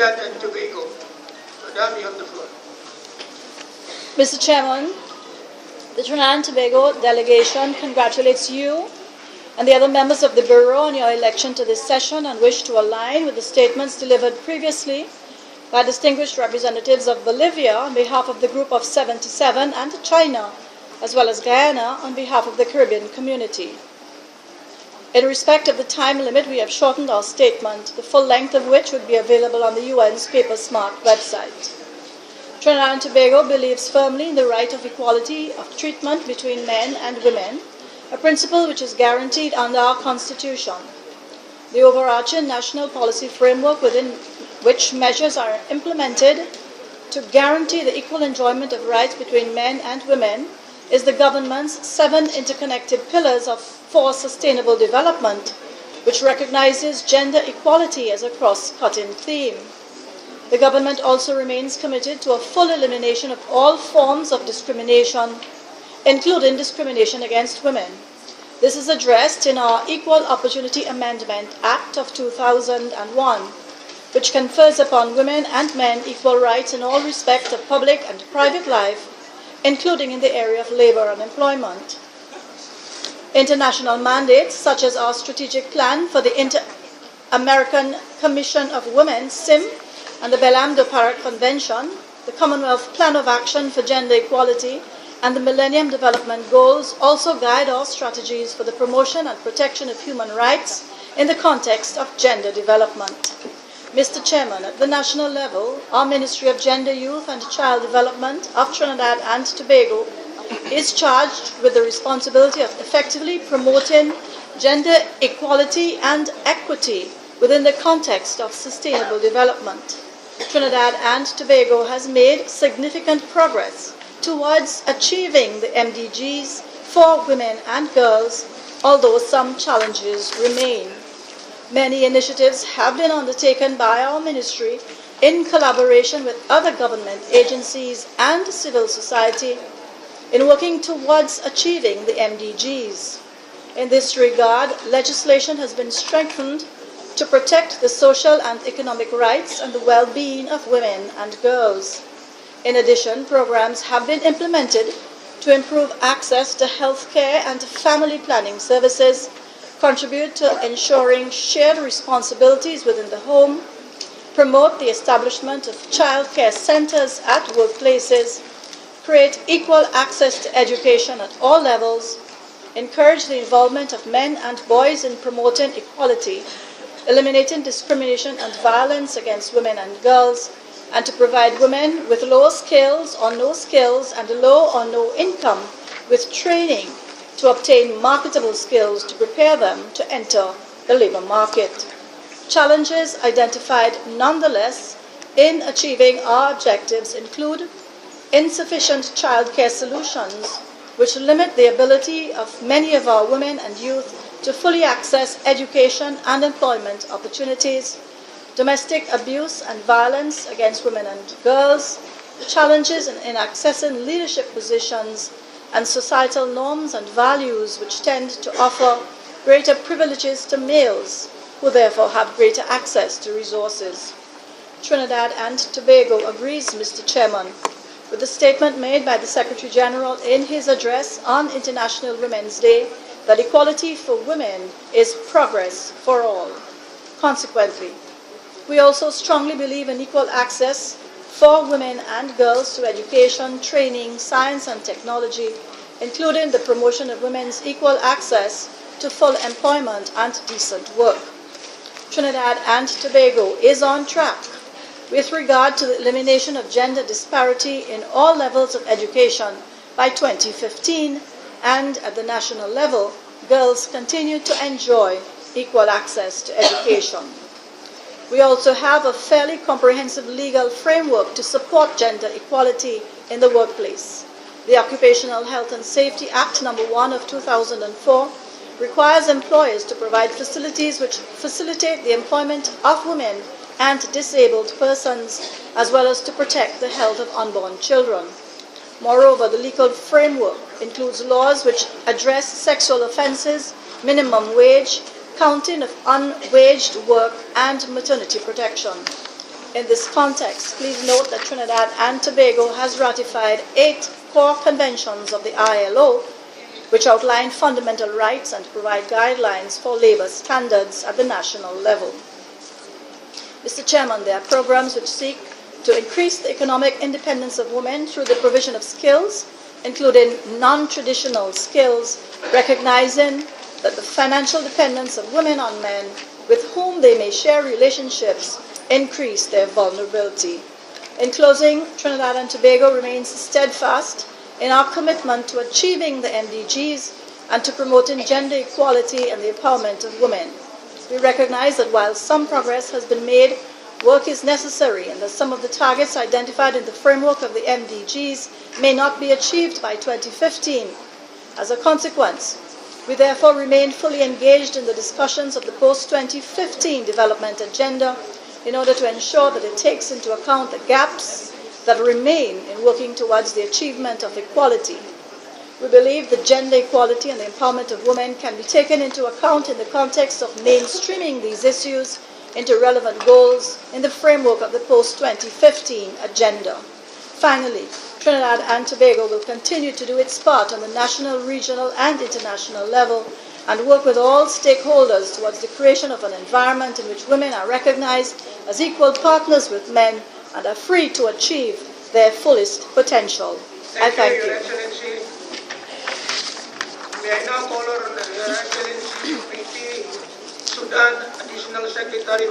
Trinidad and Tobago. Madam, you have the floor. Mr. Chairman, the Trinidad and Tobago delegation congratulates you and the other members of the Bureau on your election to this session and wish to align with the statements delivered previously by distinguished representatives of Bolivia on behalf of the Group of 77 and China, as well as Guyana on behalf of the Caribbean community. In respect of the time limit, we have shortened our statement, the full length of which would be available on the UN's Paper Smart website. Trinidad and Tobago believes firmly in the right of equality of treatment between men and women, a principle which is guaranteed under our Constitution. The overarching national policy framework within which measures are implemented to guarantee the equal enjoyment of rights between men and women is the government's 7 interconnected pillars for sustainable development, which recognizes gender equality as a cross-cutting theme. The government also remains committed to a full elimination of all forms of discrimination, including discrimination against women. This is addressed in our Equal Opportunity Amendment Act of 2001, which confers upon women and men equal rights in all respects of public and private life, including in the area of labor and employment. International mandates, such as our strategic plan for the Inter-American Commission of Women, SIM, and the Belém do Pará Convention, the Commonwealth Plan of Action for Gender Equality, and the Millennium Development Goals also guide our strategies for the promotion and protection of human rights in the context of gender development. Mr. Chairman, at the national level, our Ministry of Gender, Youth and Child Development of Trinidad and Tobago is charged with the responsibility of effectively promoting gender equality and equity within the context of sustainable development. Trinidad and Tobago has made significant progress towards achieving the MDGs for women and girls, although some challenges remain. Many initiatives have been undertaken by our ministry in collaboration with other government agencies and civil society in working towards achieving the MDGs. In this regard, legislation has been strengthened to protect the social and economic rights and the well-being of women and girls. In addition, programs have been implemented to improve access to health care and family planning services, contribute to ensuring shared responsibilities within the home, promote the establishment of child care centers at workplaces, create equal access to education at all levels, encourage the involvement of men and boys in promoting equality, eliminating discrimination and violence against women and girls, and to provide women with low skills or no skills and low or no income with training to obtain marketable skills to prepare them to enter the labor market. Challenges identified nonetheless in achieving our objectives include insufficient childcare solutions, which limit the ability of many of our women and youth to fully access education and employment opportunities, domestic abuse and violence against women and girls, challenges in accessing leadership positions, and societal norms and values which tend to offer greater privileges to males, who therefore have greater access to resources. Trinidad and Tobago agrees, Mr. Chairman, with the statement made by the Secretary General in his address on International Women's Day that equality for women is progress for all. Consequently, we also strongly believe in equal access for women and girls to education, training, science and technology, including the promotion of women's equal access to full employment and decent work. Trinidad and Tobago is on track with regard to the elimination of gender disparity in all levels of education by 2015, and at the national level, girls continue to enjoy equal access to education. We also have a fairly comprehensive legal framework to support gender equality in the workplace. The Occupational Health and Safety Act No. 1 of 2004 requires employers to provide facilities which facilitate the employment of women and disabled persons, as well as to protect the health of unborn children. Moreover, the legal framework includes laws which address sexual offenses, minimum wage, counting of unwaged work, and maternity protection. In this context, please note that Trinidad and Tobago has ratified 8 core conventions of the ILO, which outline fundamental rights and provide guidelines for labor standards at the national level. Mr. Chairman, there are programs which seek to increase the economic independence of women through the provision of skills, including non-traditional skills, recognizing that the financial dependence of women on men with whom they may share relationships increase their vulnerability. In closing, Trinidad and Tobago remains steadfast in our commitment to achieving the MDGs and to promoting gender equality and the empowerment of women. We recognize that while some progress has been made, work is necessary and that some of the targets identified in the framework of the MDGs may not be achieved by 2015. As a consequence, we therefore remain fully engaged in the discussions of the post-2015 development agenda in order to ensure that it takes into account the gaps that remain in working towards the achievement of equality. We believe that gender equality and the empowerment of women can be taken into account in the context of mainstreaming these issues into relevant goals in the framework of the post-2015 agenda. Finally, Trinidad and Tobago will continue to do its part on the national, regional, and international level and work with all stakeholders towards the creation of an environment in which women are recognized as equal partners with men and are free to achieve their fullest potential. I thank you. Your Excellency. May I now call on Your Excellency, VP Sudan, Additional Secretary